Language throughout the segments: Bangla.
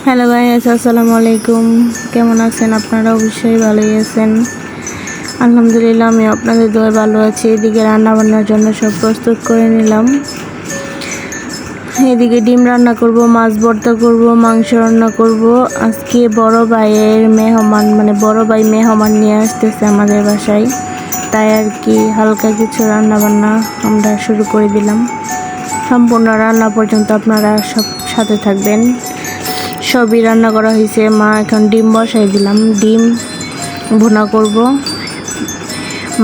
হ্যালো গাইস, আসসালামু আলাইকুম। কেমন আছেন আপনারা? অবশ্যই ভালোই আছেন। আলহামদুলিল্লাহ, আমি আপনাদের দোয়ায় ভালো আছি। এদিকে রান্না বান্নার জন্য সব প্রস্তুত করে নিলাম। এদিকে ডিম রান্না করব, মাছ ভর্তা করব, মাংস রান্না করব। আজকে বড় ভাইয়ের মেহমান, বড় ভাই মেহমান নিয়ে আসতেছে আমাদের বাসায়, তাই আর কি হালকা কিছু রান্না বান্না আমরা শুরু করে দিলাম। সম্পূর্ণ রান্না পর্যন্ত আপনারা সব সাথে থাকবেন। সবই রান্না করা হয়েছে। মা এখন ডিম বসাই দিলাম। ডিম ভুনা করব,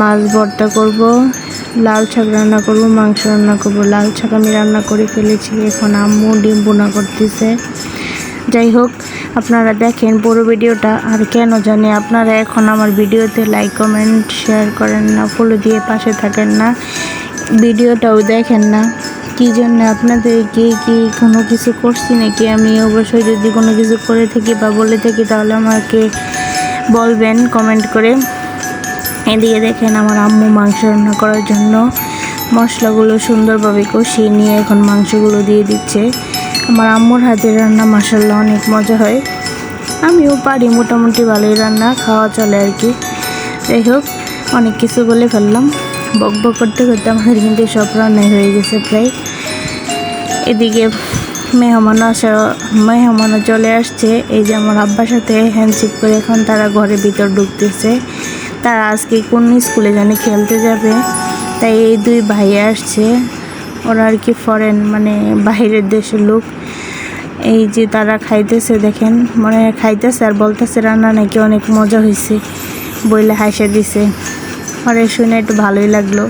মাছ ভর্তা করব, লাল শাক রান্না করব, মাংস রান্না করব। লাল শাক আমি রান্না করে ফেলেছি, এখন আম্মু ডিম ভুনা করতেছে। যাই হোক, আপনারা দেখেন পুরো ভিডিওটা। আর কেন জানি আপনারা এখন আমার ভিডিওতে লাইক কমেন্ট শেয়ার করেন না, ফলো দিয়ে পাশে থাকেন না, ভিডিওটাও দেখেন না। কী জন্য আপনাদের কি কোনো কিছু করছি নাকি? আমি অবশ্যই যদি কোনো কিছু করে থাকি বা বলে থাকি তাহলে আমাকে বলবেন কমেন্ট করে। এদিকে দেখেন আমার আম্মু মাংস রান্না করার জন্য মশলাগুলো সুন্দরভাবে কষিয়ে নিয়ে এখন মাংসগুলো দিয়ে দিচ্ছে। আমার আম্মুর হাতের রান্না মাশাআল্লাহ অনেক মজা হয়। আমিও পারি মোটামুটি ভালোই রান্না, খাওয়া চলে আর কি। যাই হোক, অনেক কিছু বলে ফেললাম। বক বক করতে করতে আমাদের কিন্তু সব রান্নাই হয়ে গেছে প্রায়। এদিকে মেহমানও চলে আসছে। এই যে আমার আব্বার সাথে হ্যান্ডশেক করে এখন তারা ঘরের ভিতর ঢুকতেছে। তারা আজকে কোন স্কুলে জানি খেলতে যাবে, তাই এই দুই ভাই আসছে। ওরা আর কি ফরেন, বাহিরের দেশের লোক। এই যে তারা খাইতেছে, দেখেন খাইতেছে আর বলতেছে রান্না নাকি অনেক মজা হয়েছে বইলে হাসে দিছে। ওরা শুনে একটু ভালোই লাগলো।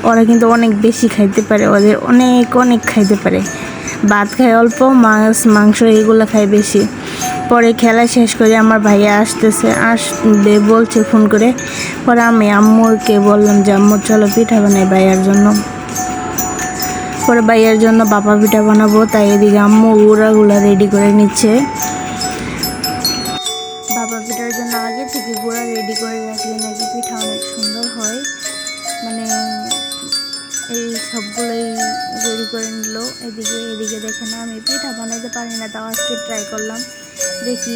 ওরা কিন্তু অনেক বেশি খাইতে পারে, ওদের অনেক খাইতে পারে। ভাত খায় অল্প, মাংস এগুলো খায় বেশি। পরে খেলা শেষ করে আমার ভাইয়া আসবে বলছে ফোন করে। পরে আমি আম্মুকে বললাম যে আম্মু চলো পিঠা বানাই ভাইয়ার জন্য। পরে ভাইয়ার জন্য বাবা পিঠা বানাবো, তাই এদিকে আম্মু গুঁড়াগুলা রেডি করে নিচ্ছে। বাবা পিঠার জন্য আগে থেকে গুঁড়া রেডি করে রাখলে নাকি পিঠা অনেক সুন্দর হয়। এই সবগুলোই রেডি করে নিল। এদিকে দেখে না, আমি পিঠা বানাইতে পারি না, তাও আজকে ট্রাই করলাম, দেখি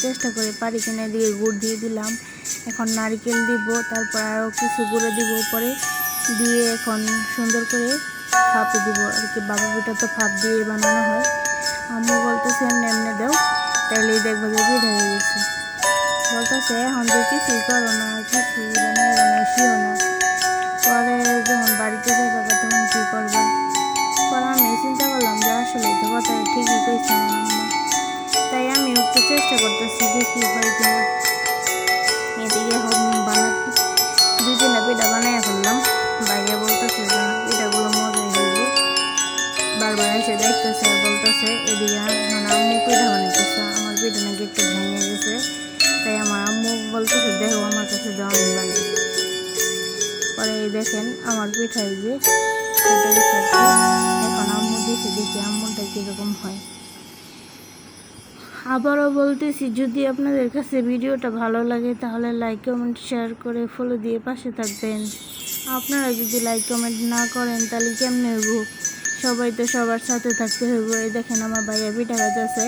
চেষ্টা করে পারি কিনা। এদিকে গুড় দিয়ে দিলাম, এখন নারকেল দিব, তারপর আরও কিছু গুঁড়ো দিব উপরে দিয়ে এখন সুন্দর করে ফাঁপে দিব আর কি। বাবা পিঠা তো ফাঁপ দিয়ে বানানো হয়। আম্মু বলতেছে এমনি দাও, তাইলেই দেখবো যে পিঠা হয়ে গেছে। বলতেছে এখন যে কিছুই করো না, কিছুই বানায় শিও না, পরে যখন বাড়িতে যাবে তখন কী করবা। পরে আমি চিন্তা করলাম যে আসলে তো কথা ঠিকই কইছে আমার আম্মা, তাই আমি একটু চেষ্টা করতেছি দেখি হয় কিনা। এদিকে বানাতে 2-3টা পিঠা বানাইয়া ফেললাম। বাইরে বলতেছে যে পিঠাগুলো মজাই হইব, বারবার এসে দেখতেছে আর বলতেছে। এদিকে আম্মু পিঠা বানাইতেছে, আমার পিঠা নাকি একটু ভেঙে গেছে, তাই আমার আম্মু বলতেছে দেখো আমার কাছে দাও আমি বানাই। পরে দেখেন আমার পিঠাই যে কেটে গেছে আর কি। এখন আম্মু দিছে, দেখি আম্মুরটা কীরকম হয়। আবারও বলতেছি, যদি আপনাদের কাছে ভিডিওটা ভালো লাগে তাহলে লাইক কমেন্ট শেয়ার করে ফলো দিয়ে পাশে থাকবেন। আপনারা যদি লাইক কমেন্ট না করেন তাহলে কেমনে হইব? সবাই তো সবার সাথে থাকতে হইব। এই দেখেন আমার ভাইয়া পিঠা খাইতেছে।